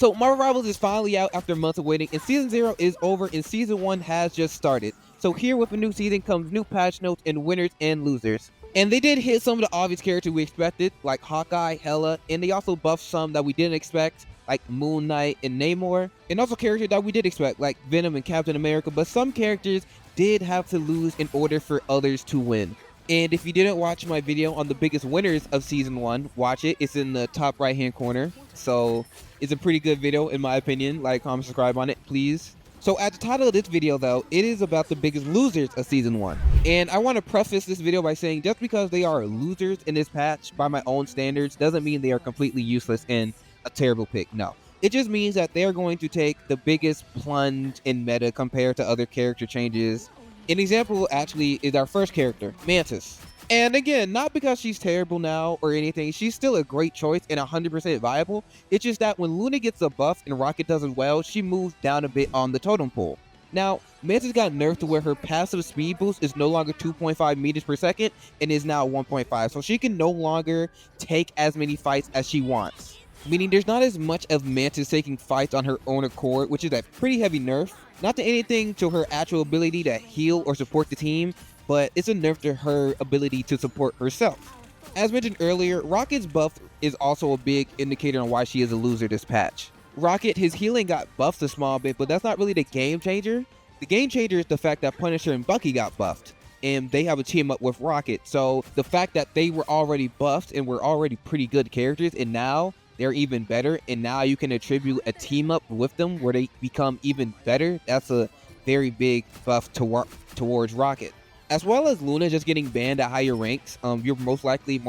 So Marvel Rivals is finally out after months of waiting, and Season 0 is over and Season 1 has just started. So here with a new season comes new patch notes and winners and losers. And they did hit some of the obvious characters we expected, like Hawkeye, Hela, and they also buffed some that we didn't expect, like Moon Knight and Namor, and also characters that we did expect, like Venom and Captain America, but some characters did have to lose in order for others to win. And if you didn't watch my video on the biggest winners of Season 1, watch it. It's in the top right hand corner. So it's a pretty good video in my opinion. Like, comment, subscribe on it, please. So at the title of this video though, it is about the biggest losers of Season 1. And I want to preface this video by saying just because they are losers in this patch by my own standards doesn't mean they are completely useless and a terrible pick. No. It just means that they're going to take the biggest plunge in meta compared to other character changes. An example actually is our first character, Mantis. And again, not because she's terrible now or anything, she's still a great choice and 100% viable. It's just that when Luna gets a buff and Rocket does as well, she moves down a bit on the totem pole. Now, Mantis got nerfed to where her passive speed boost is no longer 2.5 meters per second and is now 1.5, so she can no longer take as many fights as she wants. Meaning there's not as much of Mantis taking fights on her own accord, which is a pretty heavy nerf. Not to anything to her actual ability to heal or support the team, but it's a nerf to her ability to support herself. As mentioned earlier, Rocket's buff is also a big indicator on why she is a loser this patch. Rocket, his healing got buffed a small bit, but that's not really the game changer. The game changer is the fact that Punisher and Bucky got buffed, and they have a team up with Rocket. So the fact that they were already buffed and were already pretty good characters, and now they're even better, and now you can attribute a team up with them where they become even better. That's a very big buff towards Rocket. As well as Luna just getting banned at higher ranks, you're more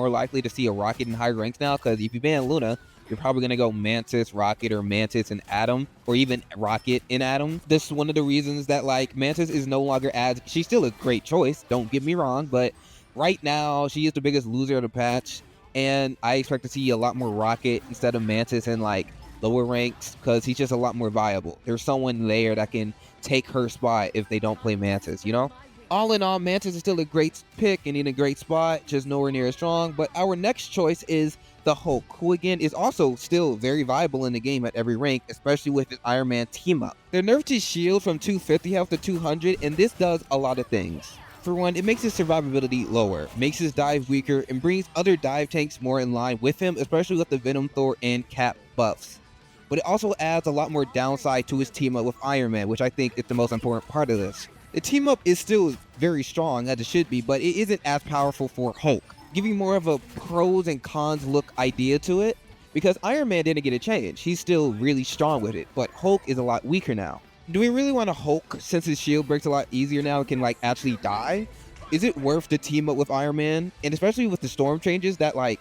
likely to see a Rocket in higher ranks now, because if you ban Luna, you're probably going to go Mantis, Rocket, or Mantis and Atom, or even Rocket and Atom. This is one of the reasons that, like, Mantis is no longer as... She's still a great choice, don't get me wrong, but right now, she is the biggest loser of the patch. And I expect to see a lot more Rocket instead of Mantis in like lower ranks, because he's just a lot more viable. There's someone there that can take her spot if they don't play Mantis, you know? All in all, Mantis is still a great pick and in a great spot, just nowhere near as strong. But our next choice is the Hulk, who again is also still very viable in the game at every rank, especially with his Iron Man team up. They nerfed his shield from 250 health to 200, and this does a lot of things. For one, it makes his survivability lower, makes his dive weaker, and brings other dive tanks more in line with him, especially with the Venom, Thor, and Cap buffs. But it also adds a lot more downside to his team up with Iron Man, which I think is the most important part of this. The team up is still very strong, as it should be, but it isn't as powerful for Hulk, giving more of a pros and cons look idea to it, because Iron Man didn't get a change. He's still really strong with it, but Hulk is a lot weaker now. Do we really want a Hulk since his shield breaks a lot easier now and can like actually die? Is it worth the team up with Iron Man? And especially with the storm changes that like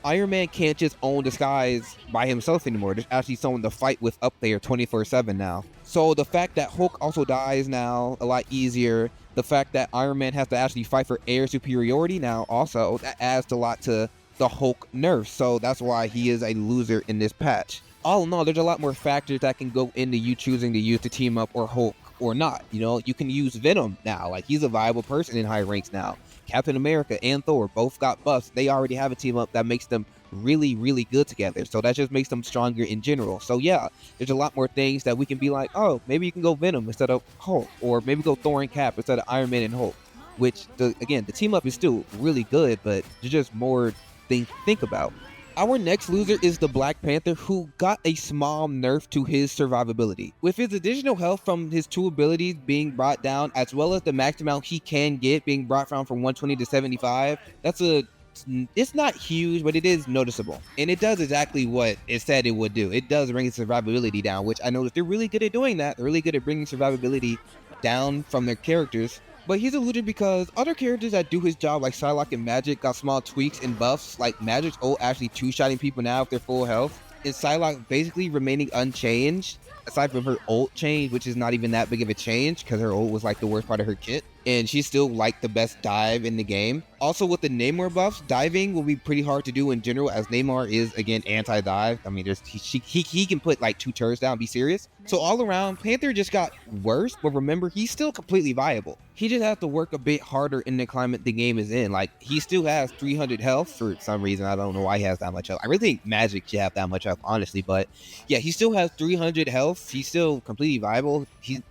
Iron Man can't just own the skies by himself anymore. There's actually someone to fight with up there 24/7 now. So the fact that Hulk also dies now a lot easier, the fact that Iron Man has to actually fight for air superiority now also, that adds a lot to the Hulk nerf. So that's why he is a loser in this patch. All in all, there's a lot more factors that can go into you choosing to use the team up or Hulk or not. You know, you can use Venom now. Like, he's a viable person in high ranks now. Captain America and Thor both got buffs. They already have a team up that makes them really, really good together. So that just makes them stronger in general. So yeah, there's a lot more things that we can be like, oh, maybe you can go Venom instead of Hulk. Or maybe go Thor and Cap instead of Iron Man and Hulk. Which, again, the team up is still really good, but there's just more things to think about. Our next loser is the Black Panther, who got a small nerf to his survivability. With his additional health from his two abilities being brought down, as well as the max amount he can get being brought down from 120 to 75, it's not huge, but it is noticeable. And it does exactly what it said it would do. It does bring his survivability down, which I know that they're really good at doing that. They're really good at bringing survivability down from their characters. But he's a loser because other characters that do his job, like Psylocke and Magic, got small tweaks and buffs, like Magic's ult actually two-shotting people now with their full health, and Psylocke basically remaining unchanged, aside from her ult change, which is not even that big of a change, because her ult was like the worst part of her kit. and she's still like the best dive in the game. Also, with the Neymar buffs, diving will be pretty hard to do in general, as Neymar is again anti-dive. I mean, he can put like 2 turrets down, be serious. So all around, Panther just got worse, but remember, he's still completely viable. He just has to work a bit harder in the climate the game is in. Like, he still has 300 health for some reason. I don't know why he has that much health. I really think Magic should have that much health, honestly, but yeah, he still has 300 health. He's still completely viable. He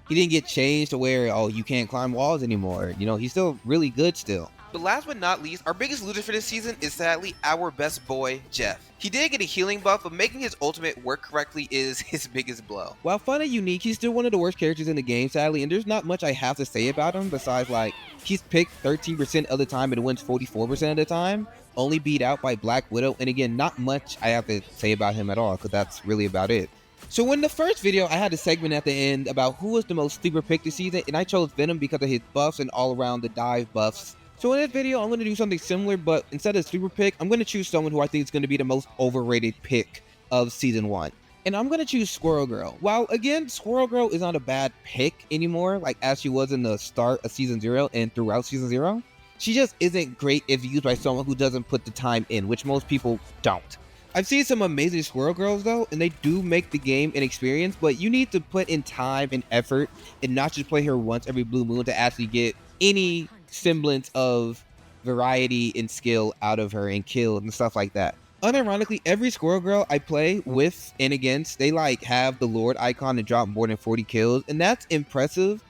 didn't get changed to where, oh, you can't climb walls anymore. You know, he's still really good still. But last but not least, our biggest loser for this season is sadly our best boy, Jeff. He did get a healing buff, but making his ultimate work correctly is his biggest blow. While fun and unique, he's still one of the worst characters in the game, sadly, and there's not much I have to say about him besides, like, he's picked 13% of the time and wins 44% of the time, only beat out by Black Widow, and again, not much I have to say about him at all, because that's really about it. So in the first video, I had a segment at the end about who was the most sleeper pick this season, and I chose Venom because of his buffs and all around the dive buffs. So in this video, I'm going to do something similar, but instead of sleeper pick, I'm going to choose someone who I think is going to be the most overrated pick of Season 1. And I'm going to choose Squirrel Girl. While again, Squirrel Girl is not a bad pick anymore, like as she was in the start of Season 0 and throughout Season 0, she just isn't great if used by someone who doesn't put the time in, which most people don't. I've seen some amazing Squirrel Girls though, and they do make the game an experience, but you need to put in time and effort and not just play her once every blue moon to actually get any semblance of variety and skill out of her and kills and stuff like that. Unironically, every Squirrel Girl I play with and against, they like have the Lord icon and drop more than 40 kills, and that's impressive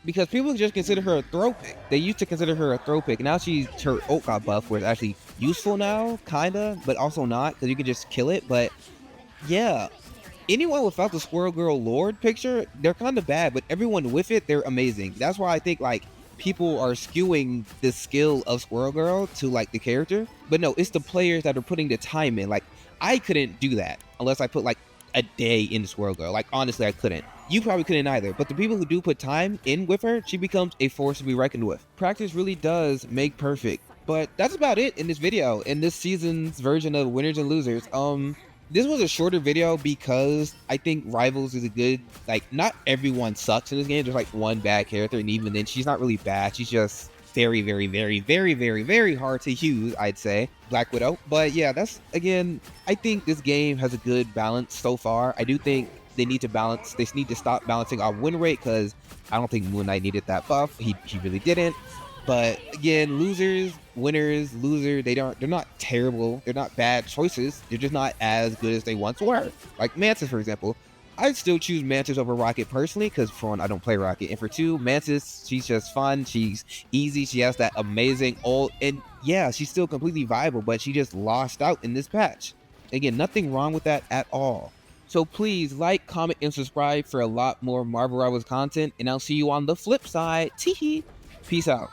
because people just consider her a throw pick. They used to consider her a throw pick. Now her ult got buff where it's actually useful now, kinda, but also not, because you can just kill it. But yeah, anyone without the Squirrel Girl Lord picture, they're kind of bad, but everyone with it, they're amazing. That's why I think like people are skewing the skill of Squirrel Girl to like the character. But no, it's the players that are putting the time in. Like, I couldn't do that unless I put like a day into Squirrel Girl. Like, honestly, I couldn't. You probably couldn't either, but the people who do put time in with her, she becomes a force to be reckoned with. Practice really does make perfect. But that's about it in this video, in this season's version of Winners and Losers. This was a shorter video because I think Rivals is a good, like, not everyone sucks in this game. There's like one bad character, and even then, she's not really bad. She's just very, very, very, very, very, very hard to use, I'd say. Black Widow. But yeah, that's, again, I think this game has a good balance so far. I do think they need to stop balancing our win rate, because I don't think Moon Knight needed that buff. He really didn't. But again, losers, winners, loser, they're not terrible. They're not bad choices. They're just not as good as they once were. Like Mantis, for example. I'd still choose Mantis over Rocket personally, because for one, I don't play Rocket. And for two, Mantis, she's just fun. She's easy. She has that amazing ult. And yeah, she's still completely viable, but she just lost out in this patch. Again, nothing wrong with that at all. So please like, comment, and subscribe for a lot more Marvel Rivals content. And I'll see you on the flip side. Teehee. Peace out.